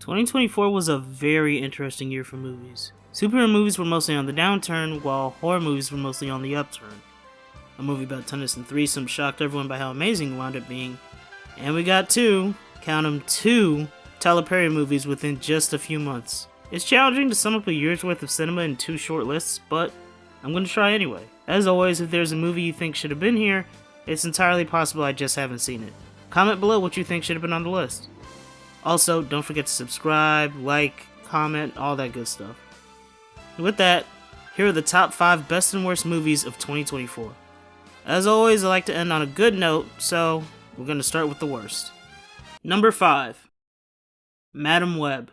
2024 was a very interesting year for movies. Superhero movies were mostly on the downturn, while horror movies were mostly on the upturn. A movie about tennis and threesomes shocked everyone by how amazing it wound up being. And we got two, count 'em, two Tyler Perry movies within just a few months. It's challenging to sum up a year's worth of cinema in two short lists, but I'm going to try anyway. As always, if there's a movie you think should have been here, it's entirely possible I just haven't seen it. Comment below what you think should have been on the list. Also, don't forget to subscribe, like, comment, all that good stuff. With that, here are the top 5 best and worst movies of 2024. As always, I like to end on a good note, so we're going to start with the worst. Number 5. Madam Web.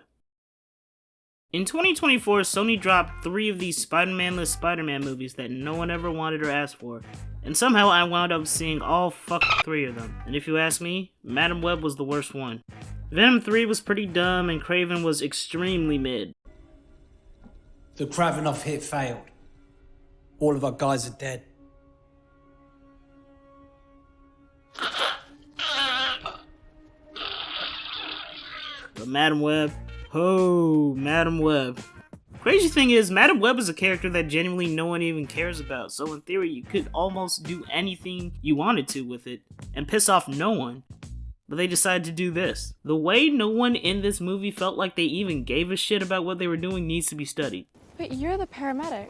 In 2024, Sony dropped 3 of these Spider-Man-less Spider-Man movies that no one ever wanted or asked for, and somehow I wound up seeing all 3 of them. And if you ask me, Madam Web was the worst one. Venom 3 was pretty dumb, and Kraven was extremely mid. The Kravenov hit failed. All of our guys are dead. But Madam Web, oh, Madam Web. Crazy thing is, Madam Web is a character that genuinely no one even cares about, so in theory you could almost do anything you wanted to with it, and piss off no one. But they decided to do this. The way no one in this movie felt like they even gave a shit about what they were doing needs to be studied. But you're the paramedic.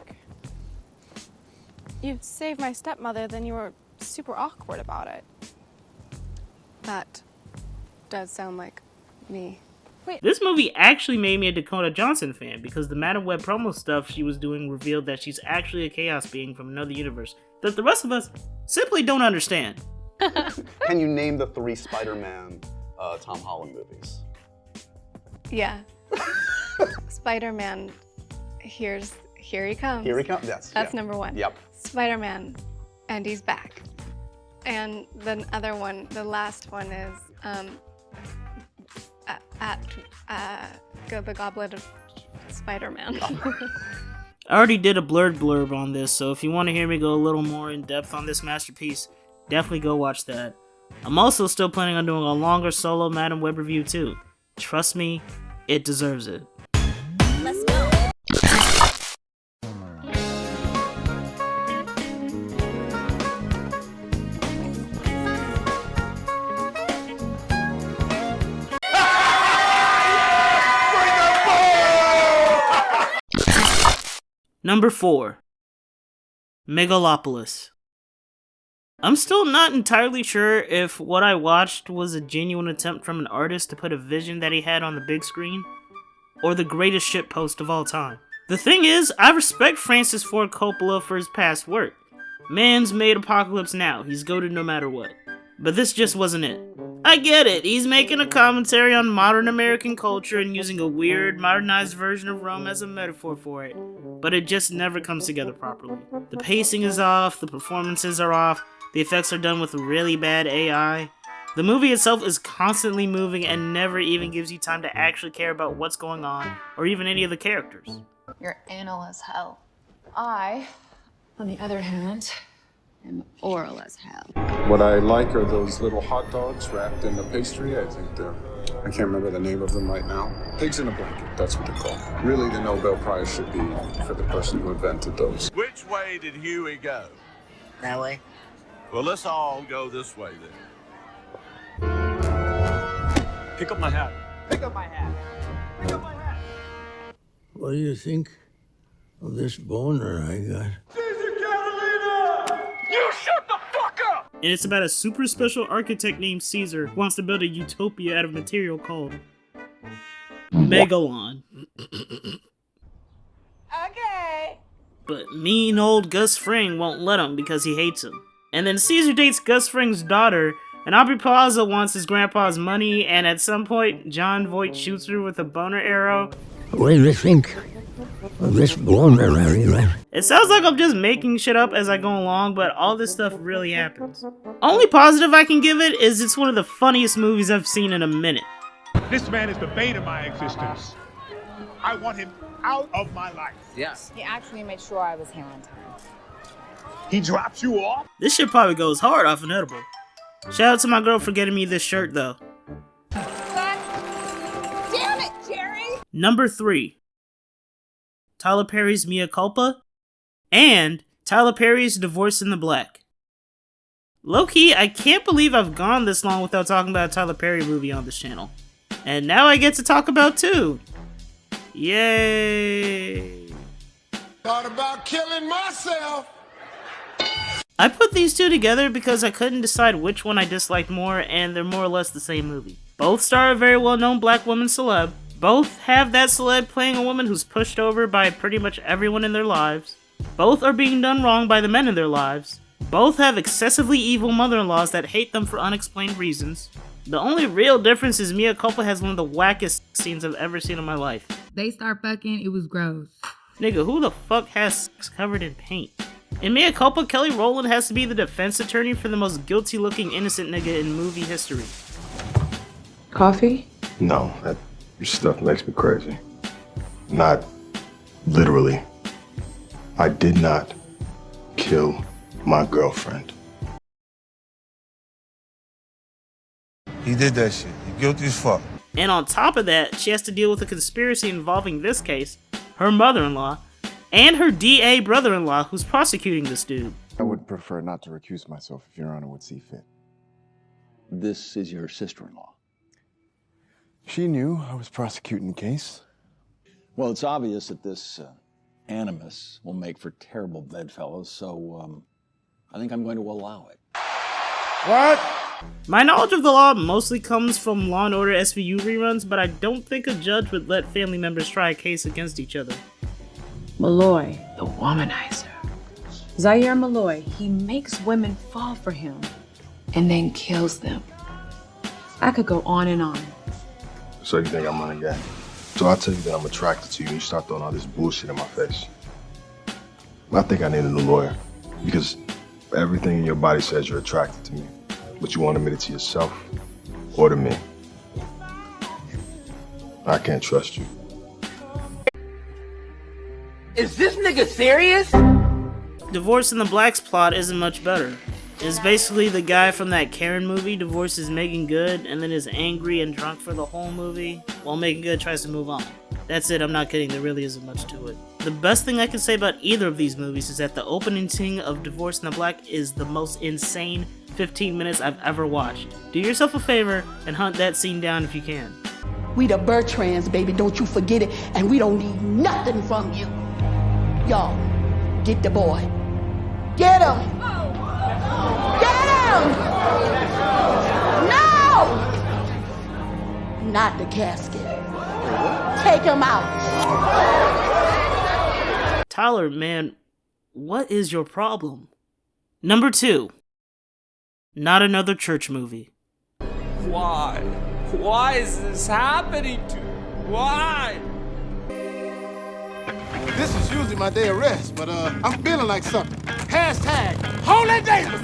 You saved my stepmother, then you were super awkward about it. That does sound like me. Wait. This movie actually made me a Dakota Johnson fan because the Madam Web promo stuff she was doing revealed that she's actually a chaos being from another universe that the rest of us simply don't understand. Can you name the 3 Spider-Man Tom Holland movies? Yeah. Spider-Man, here he comes. Here he comes, yes. That's number 1. Yep. Spider-Man, and he's back. And the other one, the last one is the Goblet of Spider-Man. I already did a blurb on this, so if you want to hear me go a little more in depth on this masterpiece, definitely go watch that. I'm also still planning on doing a longer solo Madam Web review too. Trust me, it deserves it. Let's go. Number 4. Megalopolis. I'm still not entirely sure if what I watched was a genuine attempt from an artist to put a vision that he had on the big screen, or the greatest shitpost of all time. The thing is, I respect Francis Ford Coppola for his past work. Man's made Apocalypse Now, he's goated no matter what. But this just wasn't it. I get it, he's making a commentary on modern American culture and using a weird, modernized version of Rome as a metaphor for it, but it just never comes together properly. The pacing is off, the performances are off, the effects are done with really bad AI. The movie itself is constantly moving and never even gives you time to actually care about what's going on, or even any of the characters. You're anal as hell. I, on the other hand, am oral as hell. What I like are those little hot dogs wrapped in the pastry. I think I can't remember the name of them right now. Pigs in a blanket, that's what they're called. Really, the Nobel Prize should be for the person who invented those. Which way did Huey go? That way. Well, let's all go this way then. Pick up my hat. Pick up my hat. Pick up my hat. What do you think of this boner I got? Caesar Catalina! You shut the fuck up! And it's about a super special architect named Caesar who wants to build a utopia out of material called Megalon. Okay. But mean old Gus Fring won't let him because he hates him. And then Caesar dates Gus Fring's daughter, and Aubrey Plaza wants his grandpa's money, and at some point, John Voight shoots her with a boner arrow. What do you think of this boner I got? It sounds like I'm just making shit up as I go along, but all this stuff really happens. Only positive I can give it is it's one of the funniest movies I've seen in a minute. This man is the bane of my existence. I want him out of my life. Yes. He actually made sure I was here on time. He drops you off? This shit probably goes hard off an edible. Shout out to my girl for getting me this shirt though. Damn it, Jerry! Number 3. Tyler Perry's Mea Culpa and Tyler Perry's Divorce in the Black. Low-key, I can't believe I've gone this long without talking about a Tyler Perry movie on this channel. And now I get to talk about 2. Yay! Thought about killing myself. I put these 2 together because I couldn't decide which one I disliked more, and they're more or less the same movie. Both star a very well-known black woman celeb. Both have that celeb playing a woman who's pushed over by pretty much everyone in their lives. Both are being done wrong by the men in their lives. Both have excessively evil mother-in-laws that hate them for unexplained reasons. The only real difference is Mea Culpa has one of the wackest scenes I've ever seen in my life. They start fucking, it was gross. Nigga, who the fuck has sex covered in paint? In Mea Culpa, Kelly Rowland has to be the defense attorney for the most guilty-looking innocent nigga in movie history. Coffee? No, that stuff makes me crazy. Not literally. I did not kill my girlfriend. He did that shit. You guilty as fuck. And on top of that, she has to deal with a conspiracy involving this case, her mother-in-law, and her DA brother-in-law who's prosecuting this dude. I would prefer not to recuse myself if Your Honor would see fit. This is your sister-in-law. She knew I was prosecuting the case. Well, it's obvious that this animus will make for terrible bedfellows, so I think I'm going to allow it. What? My knowledge of the law mostly comes from Law & Order SVU reruns, but I don't think a judge would let family members try a case against each other. Malloy, the womanizer. Zaire Malloy, he makes women fall for him and then kills them. I could go on and on. So you think I'm running game? So I tell you that I'm attracted to you and you start throwing all this bullshit in my face. I think I need a new lawyer because everything in your body says you're attracted to me. But you won't admit it to yourself or to me. I can't trust you. Is this nigga serious? Divorce in the Black's plot isn't much better. It's basically the guy from that Karen movie divorces Megan Good and then is angry and drunk for the whole movie while Megan Good tries to move on. That's it, I'm not kidding, there really isn't much to it. The best thing I can say about either of these movies is that the opening scene of Divorce in the Black is the most insane 15 minutes I've ever watched. Do yourself a favor and hunt that scene down if you can. We the Bertrands, baby, don't you forget it, and we don't need nothing from you. Y'all, get the boy. Get him! Get him! No! Not the casket. Take him out. Tyler, man, what is your problem? Number 2. Not another church movie. Why? Why is this happening to me? Why? This is usually my day of rest, but I'm feeling like something. Hashtag Holy Davis.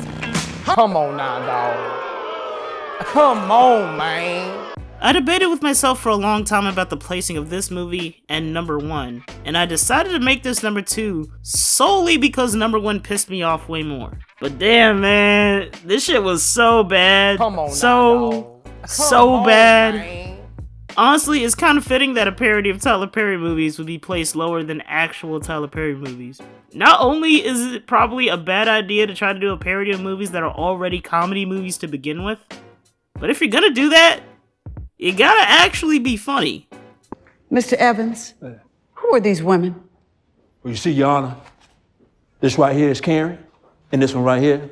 Come on now, dog. Come on, man. I debated with myself for a long time about the placing of this movie and number 1, and I decided to make this number 2 solely because number 1 pissed me off way more. But damn, man, this shit was so bad. Come on so now, bad. man. Honestly, it's kind of fitting that a parody of Tyler Perry movies would be placed lower than actual Tyler Perry movies. Not only is it probably a bad idea to try to do a parody of movies that are already comedy movies to begin with, but if you're gonna do that, you gotta actually be funny. Mr. Evans, who are these women? Well, you see, Your Honor, this right here is Karen, and this one right here,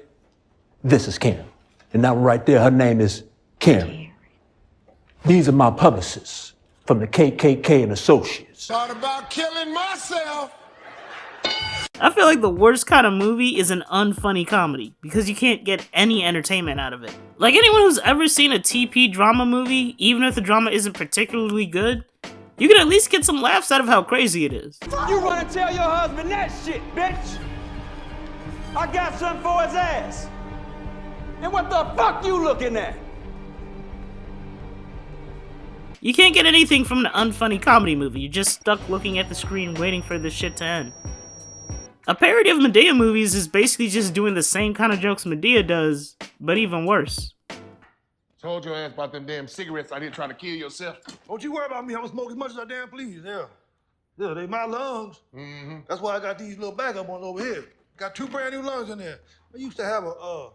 this is Karen. And that one right there, her name is Karen. These are my publicists from the KKK and Associates. Thought about killing myself. I feel like the worst kind of movie is an unfunny comedy, because you can't get any entertainment out of it. Like anyone who's ever seen a TP drama movie, even if the drama isn't particularly good, you can at least get some laughs out of how crazy it is. You run and tell your husband that shit, bitch. I got something for his ass. And what the fuck you looking at? You can't get anything from an unfunny comedy movie, you're just stuck looking at the screen waiting for this shit to end. A parody of Madea movies is basically just doing the same kind of jokes Madea does, but even worse. Told your ass about them damn cigarettes I didn't try to kill yourself. Don't you worry about me. I'm gonna smoke as much as I damn please. Yeah. Yeah, they my lungs. Mm-hmm. That's why I got these little backup ones over here. Got 2 brand new lungs in there. I used to have a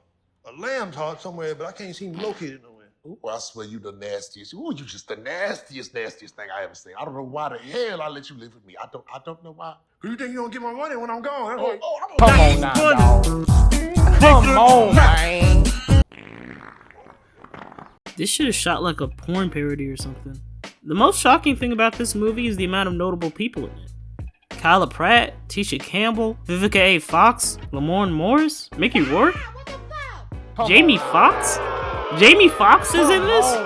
lamb's heart somewhere, but I can't seem to locate it nowhere. Ooh, I swear you the nastiest. Ooh, you just the nastiest thing I ever seen. I don't know why the hell I let you live with me. I don't know why. Who you think you don't get my money when I'm gone? Come on now, dog. Come on, man. This shit is shot like a porn parody or something. The most shocking thing about this movie is the amount of notable people in it. Kyla Pratt, Tisha Campbell, Vivica A. Fox, Lamorne Morris, Mickey Rourke, Jamie Foxx? Jamie Foxx is in this?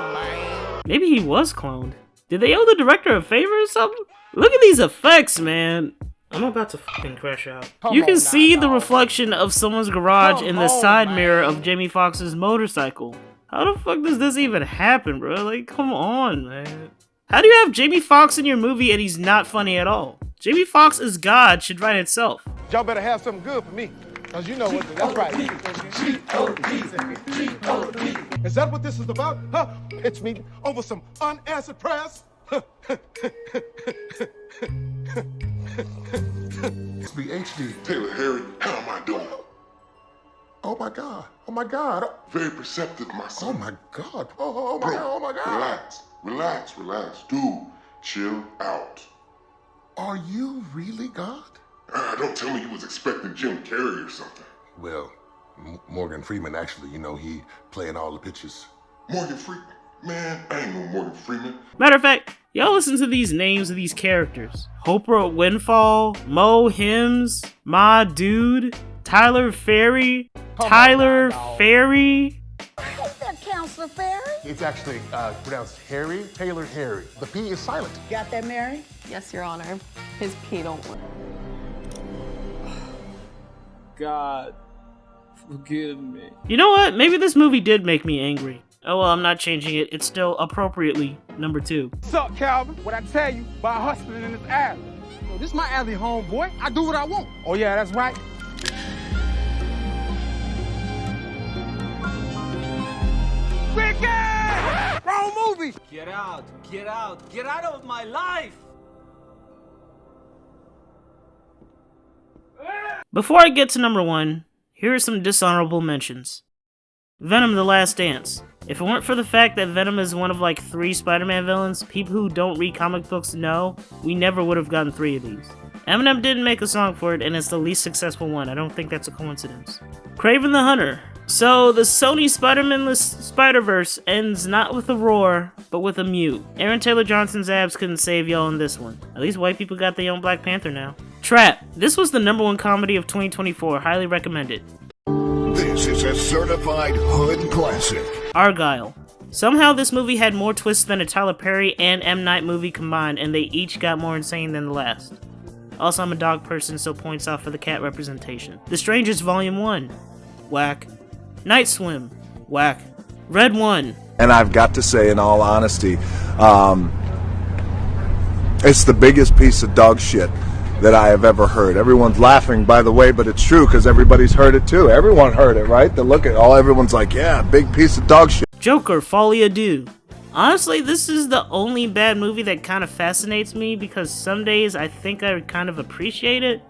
Maybe he was cloned. Did they owe the director a favor or something? Look at these effects, man. I'm about to fucking crash out. You can see the reflection of someone's garage in the side mirror of Jamie Foxx's motorcycle. How the fuck does this even happen, bro? Like, come on, man. How do you have Jamie Foxx in your movie and he's not funny at all? Jamie Foxx as God should write itself. Y'all better have something good for me. Cause you know what, that's right. Is that what this is about? Huh? Pitch me over some unanswered prayers? It's the HD. Taylor, Harry, how am I doing? Oh my God. Oh my God. Very perceptive, my son. Oh my God. Oh my Bro, God. Oh my God. Relax. Dude, chill out. Are you really God? Don't tell me you was expecting Jim Carrey or something. Well, Morgan Freeman, actually, you know, he playing all the pictures. Morgan Freeman? Man, I ain't no Morgan Freeman. Matter of fact, y'all listen to these names of these characters. Oprah Winfall, Mo Hims, Ma Dude, Tyler Ferry, Tyler Ferry. Is that Counselor Ferry? It's actually pronounced Harry, Taylor Harry. The P is silent. Got that, Mary? Yes, Your Honor. His P don't work. God, forgive me. You know what? Maybe this movie did make me angry. Oh well, I'm not changing it. It's still appropriately number 2. What's up, Calvin? What I tell you about hustling in this alley? Yo, this my alley, homeboy. I do what I want. Oh yeah, that's right. Ricky! Wrong movie! Get out, get out of my life! Before I get to number 1, here are some dishonorable mentions. Venom: The Last Dance. If it weren't for the fact that Venom is one of like 3 Spider-Man villains, people who don't read comic books know, we never would have gotten 3 of these. Eminem didn't make a song for it, and it's the least successful one. I don't think that's a coincidence. Kraven the Hunter. So, the Sony Spider-Man-less Spider-Verse ends not with a roar, but with a mew. Aaron Taylor Johnson's abs couldn't save y'all in this one. At least white people got their own Black Panther now. Trap. This was the number 1 comedy of 2024. Highly recommended. This is a certified hood classic. Argyle. Somehow this movie had more twists than a Tyler Perry and M. Night movie combined, and they each got more insane than the last. Also, I'm a dog person, so points out for the cat representation. The Strangers Volume 1. Whack. Night Swim. Whack. Red 1. And I've got to say, in all honesty, it's the biggest piece of dog shit that I have ever heard. Everyone's laughing, by the way, but it's true because everybody's heard it too. Everyone heard it, right? They look at everyone's like, yeah, big piece of dog shit. Joker, Folie à Deux. Honestly, this is the only bad movie that kind of fascinates me because some days I think I kind of appreciate it,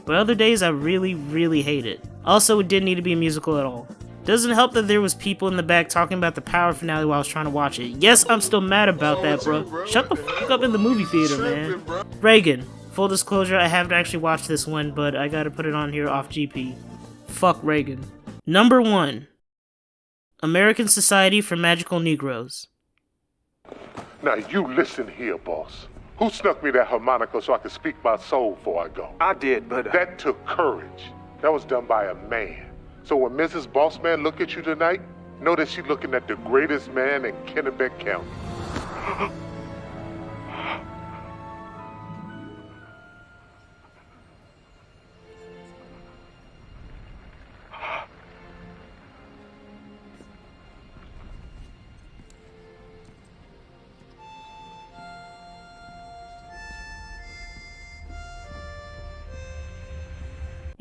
but other days I really, really hate it. Also, it didn't need to be a musical at all. Doesn't help that there was people in the back talking about the Power finale while I was trying to watch it. Yes, I'm still mad about that, bro. Shut the fuck up in the movie theater, man. Reagan. Full disclosure, I haven't actually watched this one, but I gotta put it on here off GP. Fuck Reagan. Number 1. American Society for Magical Negroes. Now you listen here, boss. Who snuck me that harmonica so I could speak my soul before I go? I did, but... That took courage. That was done by a man. So when Mrs. Bossman look at you tonight, know that she's looking at the greatest man in Kennebec County.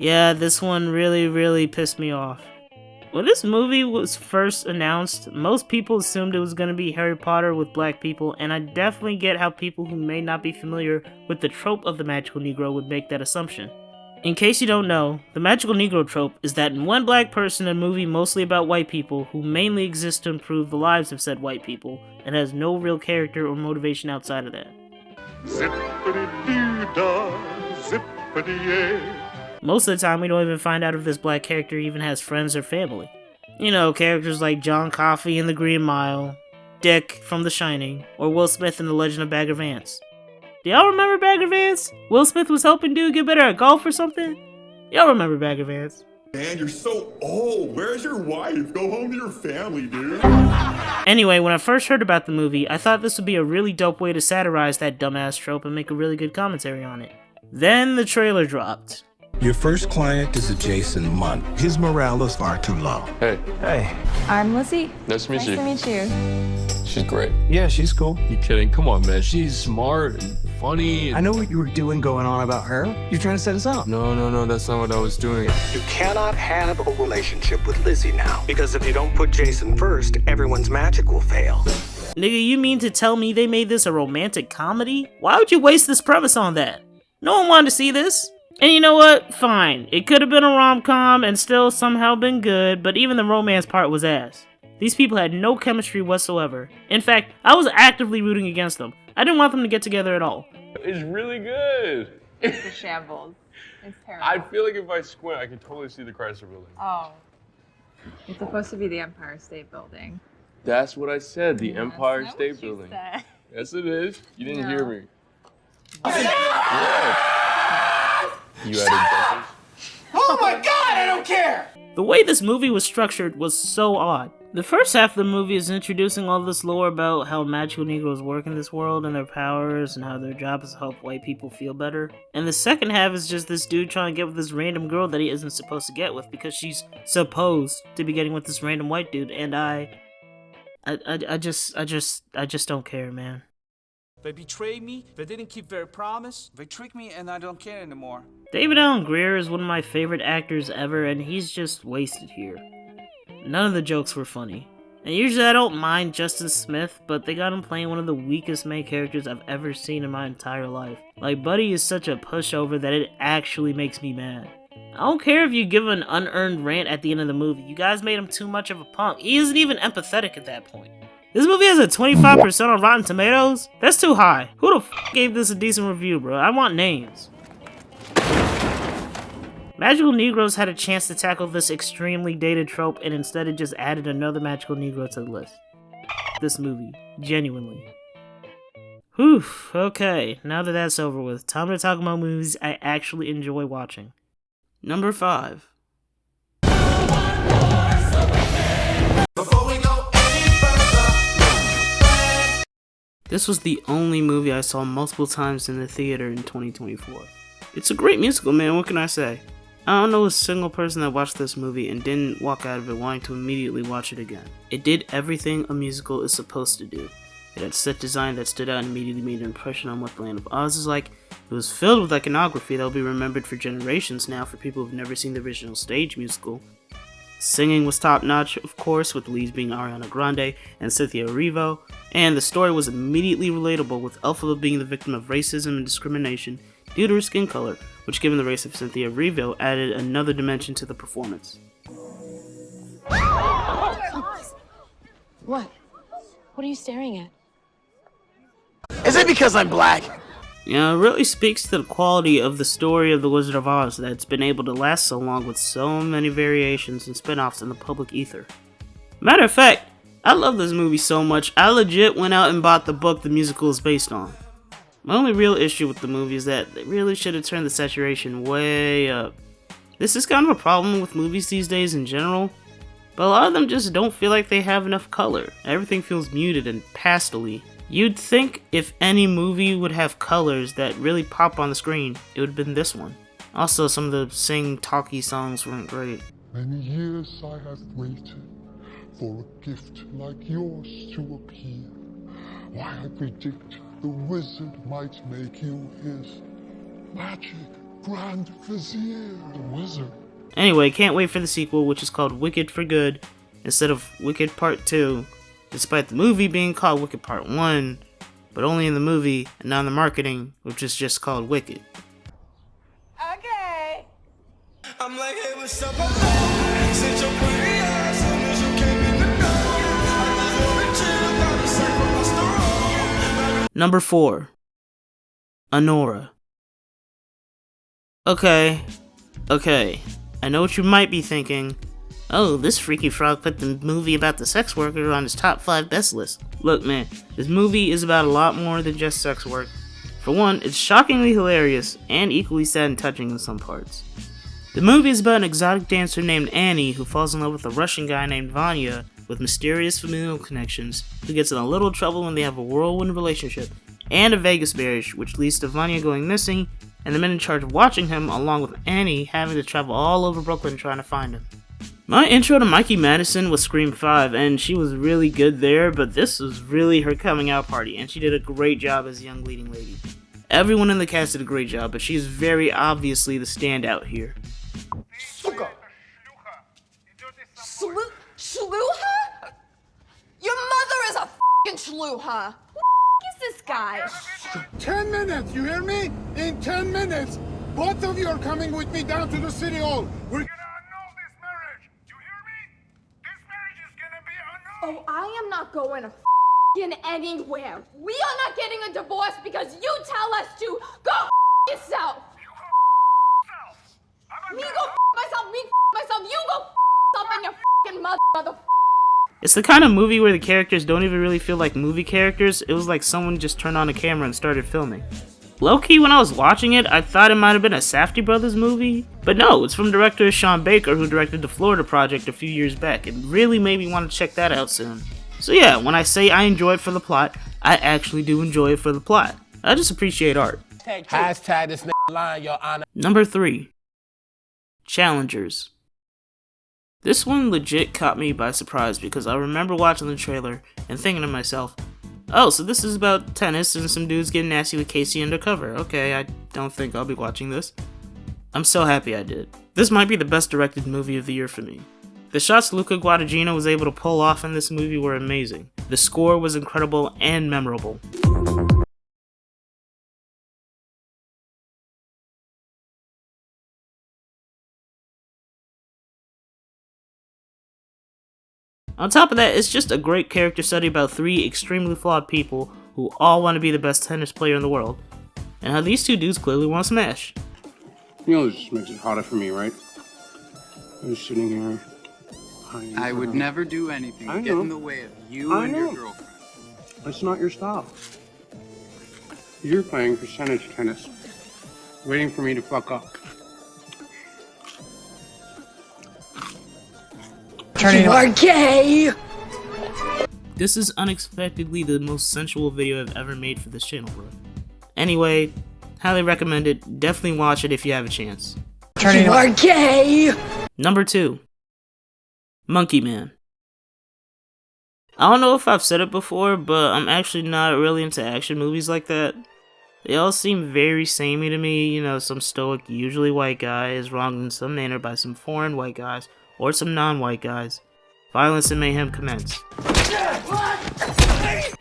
Yeah, this one really, really pissed me off. When this movie was first announced, most people assumed it was going to be Harry Potter with black people, and I definitely get how people who may not be familiar with the trope of the magical Negro would make that assumption. In case you don't know, the magical Negro trope is that in one black person in a movie mostly about white people who mainly exist to improve the lives of said white people, and has no real character or motivation outside of that. Zippity-doo-dah, zippity-yay. Most of the time, we don't even find out if this black character even has friends or family. You know, characters like John Coffey in The Green Mile, Dick from The Shining, or Will Smith in The Legend of Bagger Vance. Do y'all remember Bagger Vance? Will Smith was helping dude get better at golf or something? Y'all remember Bagger Vance? Man, you're so old. Where's your wife? Go home to your family, dude. Anyway, when I first heard about the movie, I thought this would be a really dope way to satirize that dumbass trope and make a really good commentary on it. Then the trailer dropped. Your first client is a Jason Munn. His morale is far too low. Hey. Hey. I'm Lizzie. Nice to meet you. Nice to meet you. She's great. Yeah, she's cool. You kidding? Come on, man. She's smart and funny. I know what you were doing going on about her. You're trying to set us up. No, that's not what I was doing. You cannot have a relationship with Lizzie now. Because if you don't put Jason first, everyone's magic will fail. Nigga, you mean to tell me they made this a romantic comedy? Why would you waste this premise on that? No one wanted to see this. And you know what? Fine. It could have been a rom-com and still somehow been good, but even the romance part was ass. These people had no chemistry whatsoever. In fact, I was actively rooting against them. I didn't want them to get together at all. It's really good. It's a shambles. It's terrible. I feel like if I squint, I can totally see the Chrysler Building. Oh. It's supposed to be the Empire State Building. That's what I said, the Empire That's not State what you Building. said. Yes, it is. You didn't No. hear me. Yeah. You added bumpers? Oh my god, I don't care! The way this movie was structured was so odd. The first half of the movie is introducing all this lore about how magical Negroes work in this world and their powers and how their job is to help white people feel better. And the second half is just this dude trying to get with this random girl that he isn't supposed to get with because she's supposed to be getting with this random white dude, and I just don't care, man. They betrayed me, they didn't keep their promise, they tricked me, and I don't care anymore. David Allen Greer is one of my favorite actors ever, and he's just wasted here. None of the jokes were funny. And usually I don't mind Justin Smith, but they got him playing one of the weakest main characters I've ever seen in my entire life. Like, Buddy is such a pushover that it actually makes me mad. I don't care if you give an unearned rant at the end of the movie, you guys made him too much of a punk. He isn't even empathetic at that point. This movie has a 25% on Rotten Tomatoes? That's too high. Who the f gave this a decent review, bro? I want names. Magical Negroes had a chance to tackle this extremely dated trope, and instead it just added another Magical Negro to the list. This movie. Genuinely. Whew, okay, now that that's over with, time to talk about movies I actually enjoy watching. Number 5. This was the only movie I saw multiple times in the theater in 2024. It's a great musical, man, what can I say? I don't know a single person that watched this movie and didn't walk out of it wanting to immediately watch it again. It did everything a musical is supposed to do. It had set design that stood out and immediately made an impression on what the Land of Oz is like. It was filled with iconography that will be remembered for generations now for people who've never seen the original stage musical. Singing was top notch, of course, with the leads being Ariana Grande and Cynthia Erivo, and the story was immediately relatable, with Elphaba being the victim of racism and discrimination due to her skin color, which, given the race of Cynthia Erivo, added another dimension to the performance. What? What are you staring at? Is it because I'm black? You know, it really speaks to the quality of the story of The Wizard of Oz that it's been able to last so long with so many variations and spin-offs in the public ether. Matter of fact, I love this movie so much, I legit went out and bought the book the musical is based on. My only real issue with the movie is that they really should have turned the saturation way up. This is kind of a problem with movies these days in general, but a lot of them just don't feel like they have enough color. Everything feels muted and pastel-y. You'd think if any movie would have colors that really pop on the screen, it would have been this one. Also, some of the sing-talky songs weren't great. Many years I have waited for a gift like yours to appear. Why, I predict the wizard might make you his magic grand vizier. The wizard? Anyway, can't wait for the sequel, which is called Wicked for Good instead of Wicked Part 2, despite the movie being called Wicked Part 1, but only in the movie and not in the marketing, which is just called Wicked. Okay. I'm like, hey, what's up? Since your pretty ass and as you came in the door, I just wanna chill about the circle. Number 4. Honora. Okay. I know what you might be thinking. Oh, this freaky frog put the movie about the sex worker on his top 5 best list. Look, man, this movie is about a lot more than just sex work. For one, it's shockingly hilarious and equally sad and touching in some parts. The movie is about an exotic dancer named Annie who falls in love with a Russian guy named Vanya with mysterious familial connections, who gets in a little trouble when they have a whirlwind relationship and a Vegas marriage, which leads to Vanya going missing and the men in charge of watching him, along with Annie having to travel all over Brooklyn trying to find him. My intro to Mikey Madison was Scream 5, and she was really good there, but this was really her coming out party, and she did a great job as a young leading lady. Everyone in the cast did a great job, but she is very obviously the standout here. Suka. Shluha? Your mother is a f***ing shluha. Who the f*** is this guy? 10 minutes, you hear me? In 10 minutes, both of you are coming with me down to the city hall. We're gonna annul this marriage. You hear me? This marriage is gonna be annulled. Oh, I am not going to f***ing anywhere. We are not getting a divorce because you tell us to. Go f*** yourself. Me go f*** myself, me f*** myself, you go f*** yourself and your f***ing mother. It's the kind of movie where the characters don't even really feel like movie characters. It was like someone just turned on a camera and started filming. Low-key, when I was watching it, I thought it might have been a Safdie Brothers movie, but no, it's from director Sean Baker, who directed the Florida Project a few years back. It really made me want to check that out soon. So yeah, when I say I enjoy it for the plot, I actually do enjoy it for the plot. I just appreciate art. Hashtag this nigga lying, your honor. Number 3. Challengers. This one legit caught me by surprise because I remember watching the trailer and thinking to myself, oh, so this is about tennis and some dudes getting nasty with Casey undercover. Okay, I don't think I'll be watching this. I'm so happy I did. This might be the best directed movie of the year for me. The shots Luca Guadagnino was able to pull off in this movie were amazing. The score was incredible and memorable. On top of that, it's just a great character study about 3 extremely flawed people who all want to be the best tennis player in the world, and how these 2 dudes clearly want to smash. You know, this just makes it harder for me, right? I'm just sitting here. I would never do anything to get in the way of you and your girlfriend. That's not your style. You're playing percentage tennis, waiting for me to fuck up. You are gay! This is unexpectedly the most sensual video I've ever made for this channel, bro. Anyway, highly recommend it. Definitely watch it if you have a chance. You are gay! Number 2. Monkey Man. I don't know if I've said it before, but I'm actually not really into action movies like that. They all seem very samey to me, you know, some stoic, usually white guy is wronged in some manner by some foreign white guys, or some non-white guys. Violence and mayhem commence.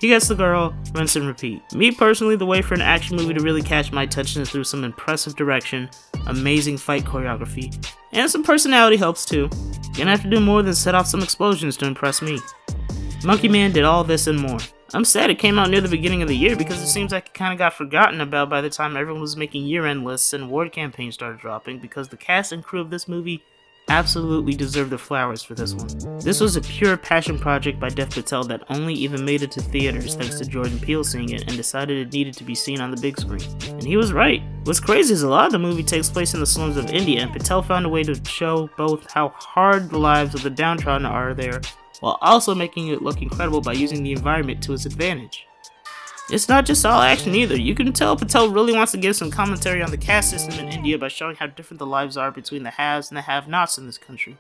He gets the girl, rinse and repeat. Me personally, the way for an action movie to really catch my attention is through some impressive direction, amazing fight choreography, and some personality helps too. You're gonna have to do more than set off some explosions to impress me. Monkey Man did all this and more. I'm sad it came out near the beginning of the year because it seems like it kinda got forgotten about by the time everyone was making year-end lists and award campaigns started dropping, because the cast and crew of this movie absolutely deserve the flowers for this one. This was a pure passion project by Dev Patel that only even made it to theaters thanks to Jordan Peele seeing it and decided it needed to be seen on the big screen. And he was right. What's crazy is a lot of the movie takes place in the slums of India, and Patel found a way to show both how hard the lives of the downtrodden are there, while also making it look incredible by using the environment to its advantage. It's not just all action either. You can tell Patel really wants to give some commentary on the caste system in India by showing how different the lives are between the haves and the have-nots in this country.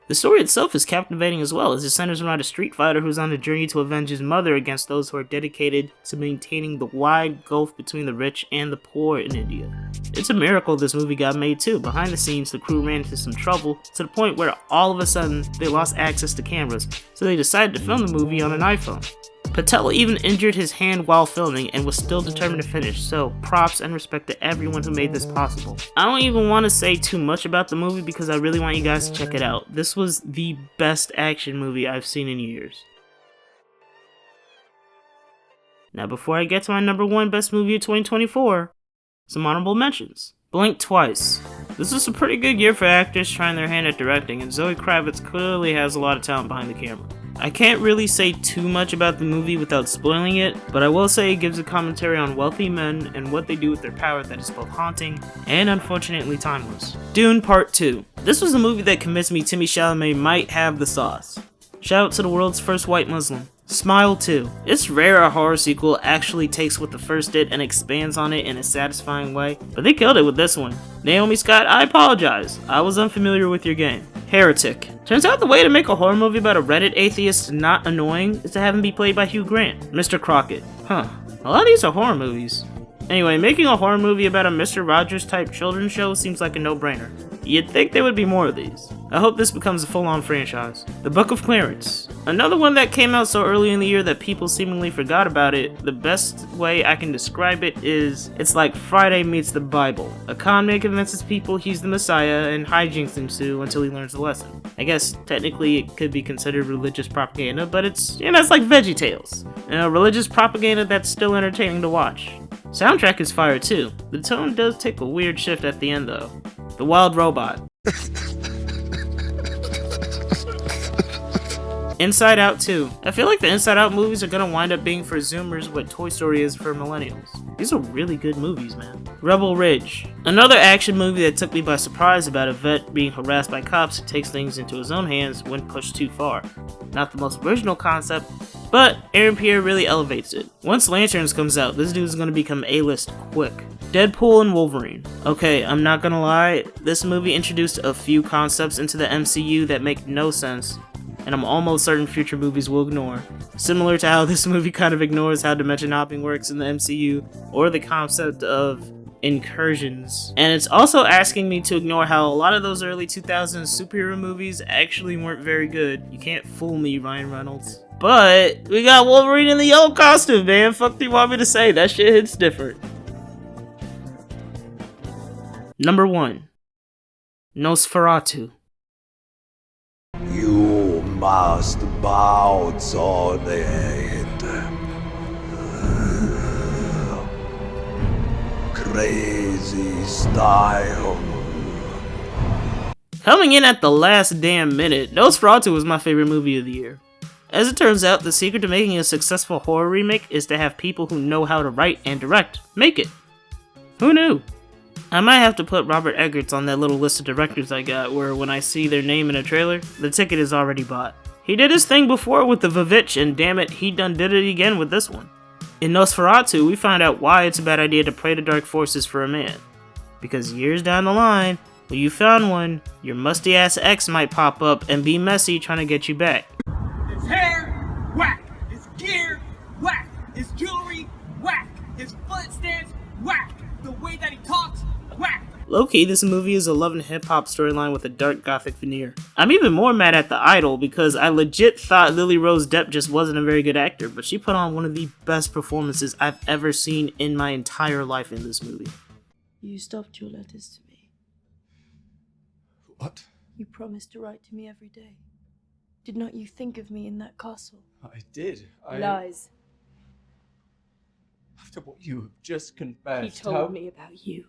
The story itself is captivating as well, as it centers around a street fighter who's on a journey to avenge his mother against those who are dedicated to maintaining the wide gulf between the rich and the poor in India. It's a miracle this movie got made too. Behind the scenes, the crew ran into some trouble to the point where all of a sudden they lost access to cameras, so they decided to film the movie on an iPhone. Patel even injured his hand while filming and was still determined to finish, so props and respect to everyone who made this possible. I don't even want to say too much about the movie because I really want you guys to check it out. This was the best action movie I've seen in years. Now before I get to my number 1 best movie of 2024, some honorable mentions. Blink Twice. This was a pretty good year for actors trying their hand at directing, and Zoe Kravitz clearly has a lot of talent behind the camera. I can't really say too much about the movie without spoiling it, but I will say it gives a commentary on wealthy men and what they do with their power that is both haunting and unfortunately timeless. Dune Part 2. This was a movie that convinced me Timothée Chalamet might have the sauce. Shout out to the world's first white Muslim. Smile 2. It's rare a horror sequel actually takes what the first did and expands on it in a satisfying way, but they killed it with this one. Naomi Scott, I apologize. I was unfamiliar with your game. Heretic. Turns out the way to make a horror movie about a Reddit atheist not annoying is to have him be played by Hugh Grant. Mr. Crockett. Huh. A lot of these are horror movies. Anyway, making a horror movie about a Mr. Rogers type children's show seems like a no-brainer. You'd think there would be more of these. I hope this becomes a full-on franchise. The Book of Clarence. Another one that came out so early in the year that people seemingly forgot about it. The best way I can describe it is, it's like Friday meets the Bible. A con man convinces people he's the Messiah and hijinks ensue until he learns the lesson. I guess technically it could be considered religious propaganda, but it's like VeggieTales. Religious propaganda that's still entertaining to watch. Soundtrack is fire too. The tone does take a weird shift at the end though. The Wild Robot. Inside Out 2. I feel like the Inside Out movies are gonna wind up being for Zoomers what Toy Story is for millennials. These are really good movies, man. Rebel Ridge. Another action movie that took me by surprise about a vet being harassed by cops who takes things into his own hands when pushed too far. Not the most original concept, but Aaron Pierre really elevates it. Once Lanterns comes out, this dude's gonna become A-list quick. Deadpool and Wolverine. Okay, I'm not gonna lie, this movie introduced a few concepts into the MCU that make no sense, and I'm almost certain future movies will ignore. Similar to how this movie kind of ignores how dimension hopping works in the MCU, or the concept of incursions. And it's also asking me to ignore how a lot of those early 2000s superhero movies actually weren't very good. You can't fool me, Ryan Reynolds. But we got Wolverine in the yellow costume, man. Fuck do you want me to say? That shit hits different. Number 1. Nosferatu. You must bow to it. Crazy style. Coming in at the last damn minute, Nosferatu was my favorite movie of the year. As it turns out, the secret to making a successful horror remake is to have people who know how to write and direct make it. Who knew? I might have to put Robert Eggers on that little list of directors I got where when I see their name in a trailer, the ticket is already bought. He did his thing before with the Vavitch, and damn it, he done did it again with this one. In Nosferatu, we find out why it's a bad idea to pray to dark forces for a man. Because years down the line, when you found one, your musty ass ex might pop up and be messy trying to get you back. His hair, whack. His gear, whack. His jewelry, whack. His footsteps, whack. The way that he talks, whack. Low-key, this movie is a love and hip-hop storyline with a dark gothic veneer. I'm even more mad at The Idol because I legit thought Lily Rose Depp just wasn't a very good actor, but she put on one of the best performances I've ever seen in my entire life in this movie. You stopped your letters to me. What? You promised to write to me every day. Did not you think of me in that castle? I did. Lies. After what you have just confessed. He told me about you.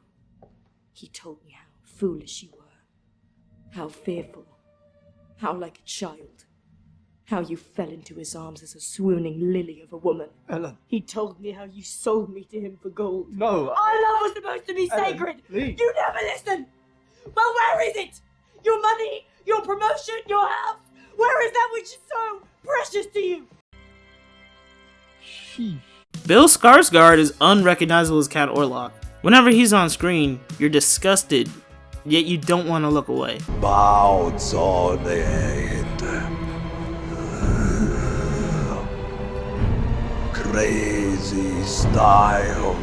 He told me how foolish you were. How fearful. How like a child. How you fell into his arms as a swooning lily of a woman. Ellen. He told me how you sold me to him for gold. No. Our love was supposed to be sacred. Please. You never listened. Well, where is it? Your money, your promotion, your house. Where is that which is so precious to you? Sheesh. Bill Skarsgård is unrecognizable as Count Orlok. Whenever he's on screen, you're disgusted yet you don't want to look away. Bounce on it. Crazy style.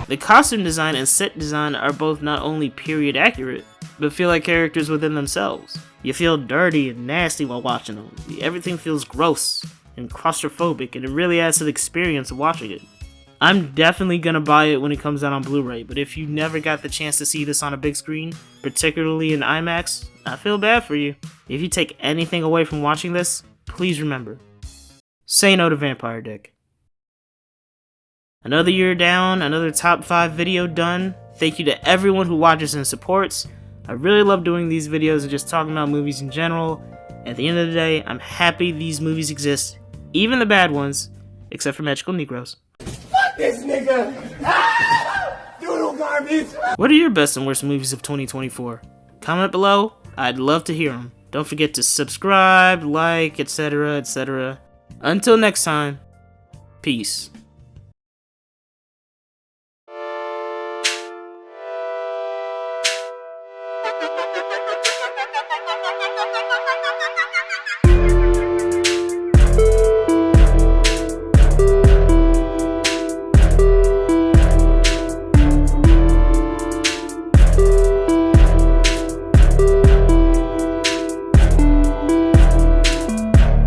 The costume design and set design are both not only period accurate, but feel like characters within themselves. You feel dirty and nasty while watching them. Everything feels gross and claustrophobic, and it really adds to the experience of watching it. I'm definitely gonna buy it when it comes out on Blu-ray, but if you never got the chance to see this on a big screen, particularly in IMAX, I feel bad for you. If you take anything away from watching this, please remember, say no to Vampire Dick. Another year down, another top 5 video done. Thank you to everyone who watches and supports. I really love doing these videos and just talking about movies in general. At the end of the day, I'm happy these movies exist, even the bad ones, except for Magical Negroes. Fuck this nigga! Ah! Doodle garbage! What are your best and worst movies of 2024? Comment below, I'd love to hear them. Don't forget to subscribe, like, etc., etc. Until next time, peace.